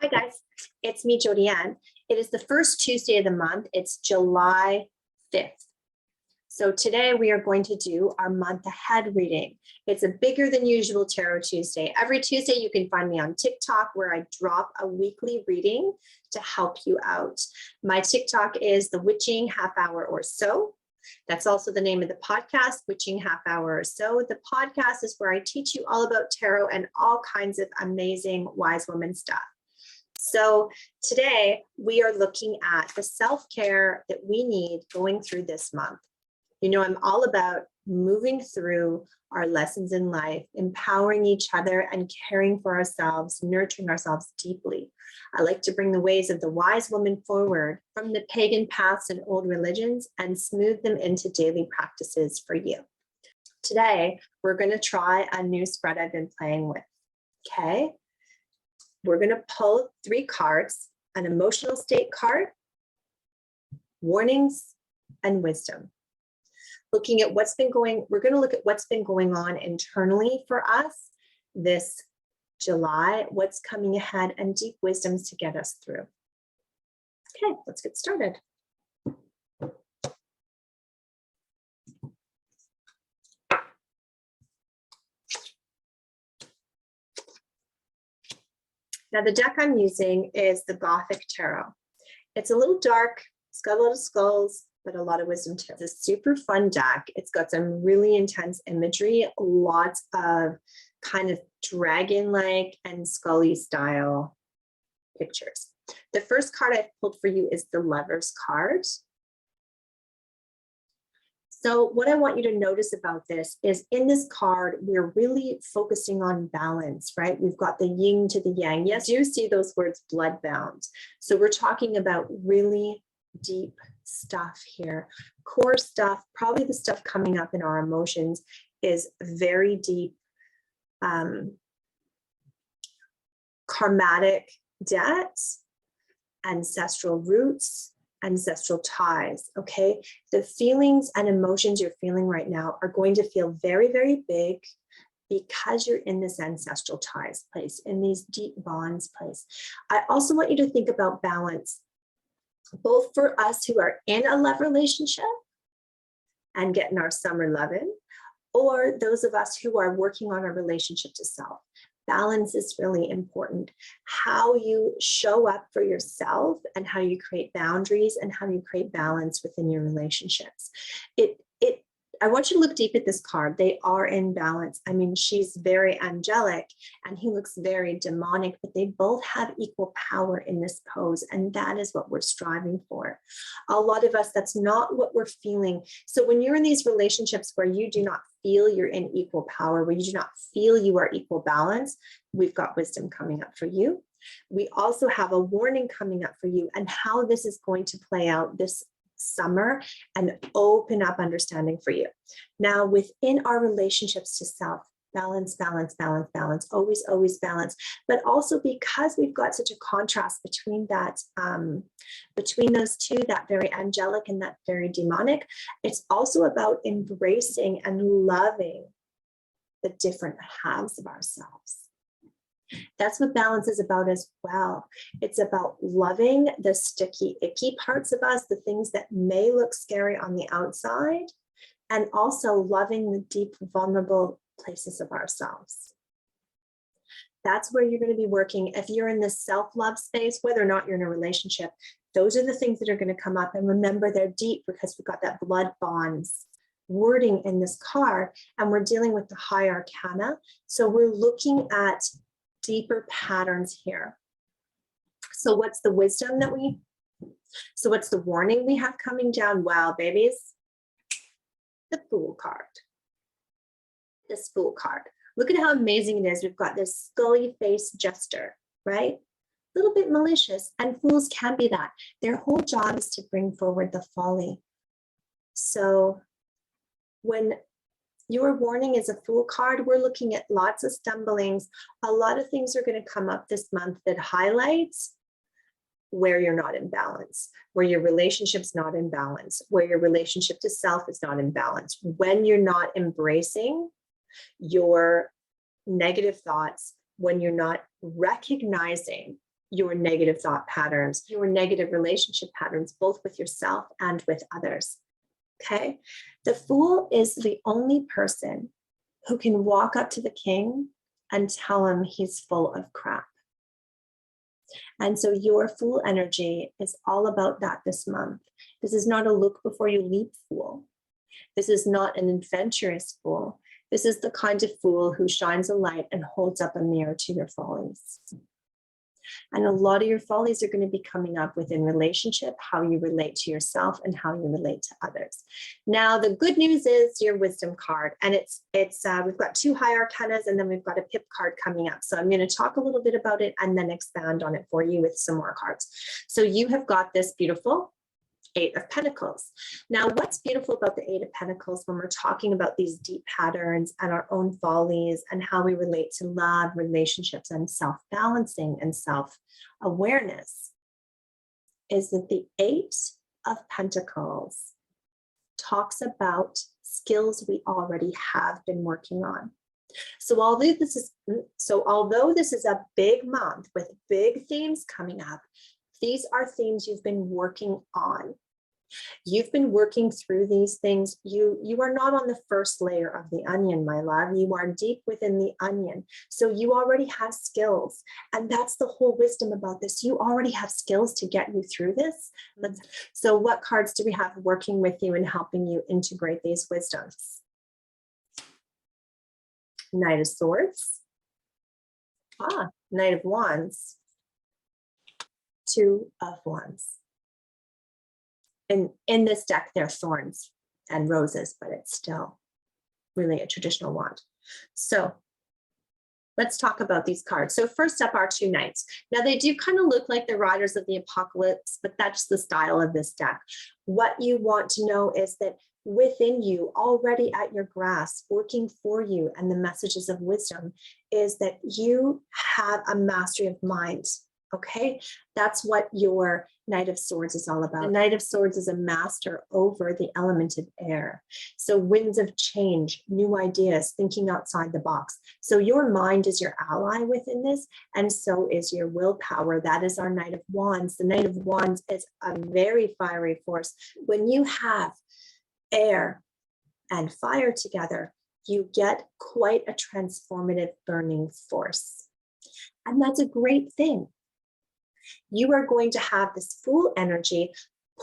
Hi guys, it's me, Jody Ann. It is the first Tuesday of the month. It's July 5th. So today we are going to do our month ahead reading. It's a bigger than usual Tarot Tuesday. Every Tuesday you can find me on TikTok where I drop a weekly reading to help you out. My TikTok is the Witching Half Hour or So. That's also the name of the podcast, Witching Half Hour or So. The podcast is where I teach you all about tarot and all kinds of amazing wise woman stuff. So today we are looking at the self-care that we need going through this month. You know, I'm all about moving through our lessons in life, empowering each other and caring for ourselves, nurturing ourselves deeply. I like to bring the ways of the wise woman forward from the pagan paths and old religions and smooth them into daily practices for you. Today, we're going to try a new spread I've been playing with. Okay. We're going to pull 3 cards, an emotional state card, warnings, and wisdom. Looking at what's been going, we're going to look at what's been going on internally for us this July, what's coming ahead, and deep wisdoms to get us through. Okay, let's get started. Now, the deck I'm using is the Gothic Tarot. It's a little dark, it's got a lot of skulls, but a lot of wisdom too. It's a super fun deck. It's got some really intense imagery, lots of kind of dragon-like and scully style pictures. The first card I've pulled for you is the Lover's card. So what I want you to notice about this is in this card, we're really focusing on balance, right? We've got the yin to the yang. Yes, you see those words bloodbound. So we're talking about really deep stuff here. Core stuff, probably the stuff coming up in our emotions is very deep karmatic debts, ancestral roots, ancestral ties, okay? The feelings and emotions you're feeling right now are going to feel very, very big because you're in this ancestral ties place, in these deep bonds place. I also want you to think about balance, both for us who are in a love relationship and getting our summer loving, or those of us who are working on our relationship to self. Balance is really important. How you show up for yourself and how you create boundaries and how you create balance within your relationships. I want you to look deep at this card. They are in balance. I mean, she's very angelic and he looks very demonic, but they both have equal power in this pose. And that is what we're striving for. A lot of us, that's not what we're feeling. So when you're in these relationships where you do not feel you're in equal power, where you do not feel you are equal balance, we've got wisdom coming up for you. We also have a warning coming up for you and how this is going to play out this summer and open up understanding for you. Now, within our relationships to self, balance, balance, balance, balance, always, always balance. But also because we've got such a contrast between that, between those two, that very angelic and that very demonic, it's also about embracing and loving the different halves of ourselves. That's what balance is about as well. It's about loving the sticky, icky parts of us, the things that may look scary on the outside, and also loving the deep, vulnerable places of ourselves. That's where you're going to be working. If you're in this self-love space, whether or not you're in a relationship, those are the things that are going to come up. And remember, they're deep because we've got that blood bonds wording in this card, and we're dealing with the high arcana. So we're looking at deeper patterns here. So what's the wisdom so what's the warning we have coming down? Wow, babies, the Fool card. This Fool card. Look at how amazing it is. We've got this scully face jester, right? A little bit malicious, and fools can be that. Their whole job is to bring forward the folly. So when your warning is a Fool card, we're looking at lots of stumblings. A lot of things are going to come up this month that highlights where you're not in balance, where your relationship's not in balance, where your relationship to self is not in balance, when you're not embracing your negative thoughts, when you're not recognizing your negative thought patterns, your negative relationship patterns, both with yourself and with others. Okay. The Fool is the only person who can walk up to the king and tell him he's full of crap. And so your Fool energy is all about that this month. This is not a look before you leap Fool. This is not an adventurous Fool. This is the kind of Fool who shines a light and holds up a mirror to your follies. And a lot of your follies are going to be coming up within relationship, how you relate to yourself and how you relate to others. Now, the good news is your wisdom card, and we've got 2 high arcanas, and then we've got a pip card coming up. So I'm going to talk a little bit about it and then expand on it for you with some more cards. So you have got this beautiful 8 of Pentacles. Now, what's beautiful about the 8 of Pentacles when we're talking about these deep patterns and our own follies and how we relate to love, relationships, and self-balancing and self-awareness is that the 8 of Pentacles talks about skills we already have been working on. So although this is a big month with big themes coming up, these are themes you've been working on. You've been working through these things. You are not on the first layer of the onion, my love. You are deep within the onion. So you already have skills. And that's the whole wisdom about this. You already have skills to get you through this. So what cards do we have working with you and helping you integrate these wisdoms? Knight of Swords. Knight of Wands. 2 of Wands. And in this deck, there are thorns and roses, but it's still really a traditional wand. So let's talk about these cards. So first up are 2 knights. Now they do kind of look like the riders of the apocalypse, but that's the style of this deck. What you want to know is that within you, already at your grasp, working for you, and the messages of wisdom is that you have a mastery of mind. Okay, that's what your Knight of Swords is all about. The Knight of Swords is a master over the element of air. So winds of change, new ideas, thinking outside the box. So your mind is your ally within this, and so is your willpower. That is our Knight of Wands. The Knight of Wands is a very fiery force. When you have air and fire together, you get quite a transformative burning force. And that's a great thing. You are going to have this Fool energy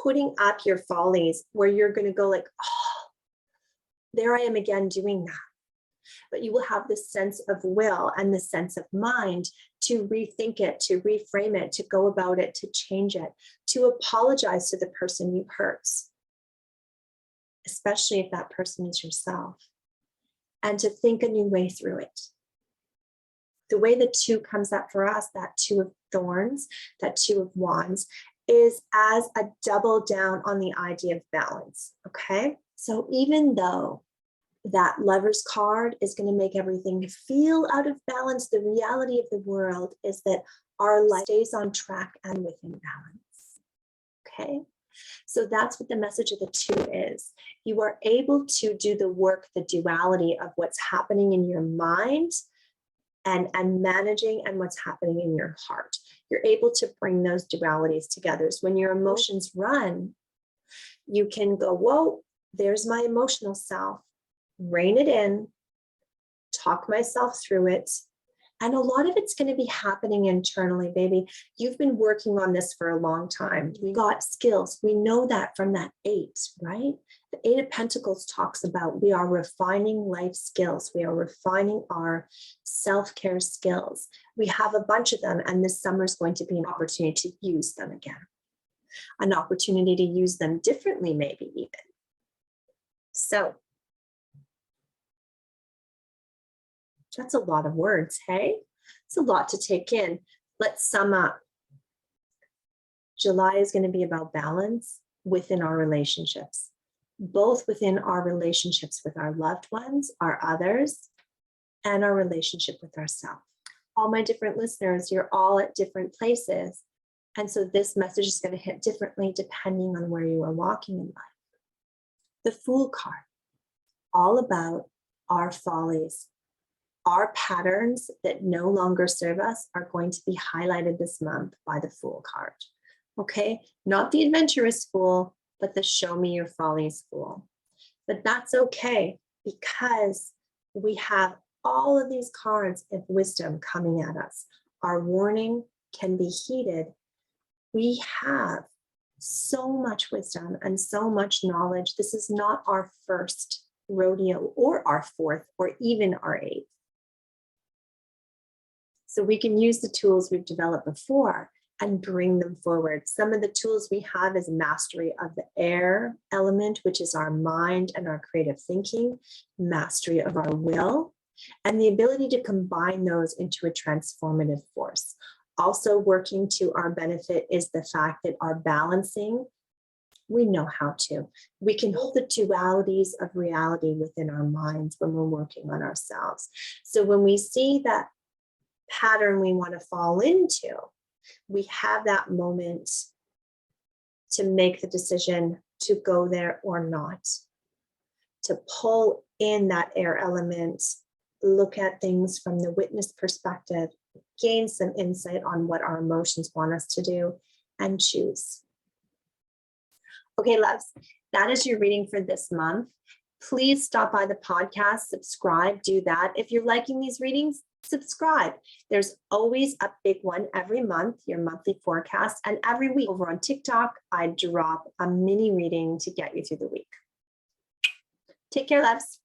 putting up your follies where you're going to go like, oh, there I am again doing that. But you will have this sense of will and the sense of mind to rethink it, to reframe it, to go about it, to change it, to apologize to the person you hurt, especially if that person is yourself, and to think a new way through it. The way the 2 comes up for us, that 2 of Thorns, that 2 of Wands, is as a double down on the idea of balance, okay? So even though that Lover's card is going to make everything feel out of balance, the reality of the world is that our life stays on track and within balance, okay? So that's what the message of the 2 is. You are able to do the work, the duality of what's happening in your mind and managing and what's happening in your heart. You're able to bring those dualities together. So when your emotions run, you can go, whoa, there's my emotional self, rein it in, talk myself through it. And a lot of it's going to be happening internally, baby. You've been working on this for a long time. We got skills. We know that from that 8, right? The 8 of Pentacles talks about we are refining life skills. We are refining our self-care skills. We have a bunch of them, and this summer is going to be an opportunity to use them again. An opportunity to use them differently, maybe even. So that's a lot of words, hey? It's a lot to take in. Let's sum up. July is going to be about balance within our relationships, both within our relationships with our loved ones, our others, and our relationship with ourselves. All my different listeners, you're all at different places. And so this message is going to hit differently depending on where you are walking in life. The Fool card, all about our follies, Our patterns that no longer serve us are going to be highlighted this month by the Fool card. Okay, not the adventurous fool, but the show me your follies fool. But that's okay, because we have all of these cards of wisdom coming at us. Our warning can be heeded. We have so much wisdom and so much knowledge. This is not our first rodeo or our fourth or even our eighth. So we can use the tools we've developed before and bring them forward. Some of the tools we have is mastery of the air element, which is our mind and our creative thinking, mastery of our will, and the ability to combine those into a transformative force. Also working to our benefit is the fact that our balancing, we know how to. We can hold the dualities of reality within our minds when we're working on ourselves. So when we see that pattern we want to fall into, we have that moment to make the decision to go there or not, to pull in that air element, look at things from the witness perspective, gain some insight on what our emotions want us to do, and choose. Okay, loves, that is your reading for this month. Please stop by the podcast, subscribe, do that. If you're liking these readings, subscribe. There's always a big one every month, your monthly forecast, and every week over on TikTok, I drop a mini reading to get you through the week. Take care, loves.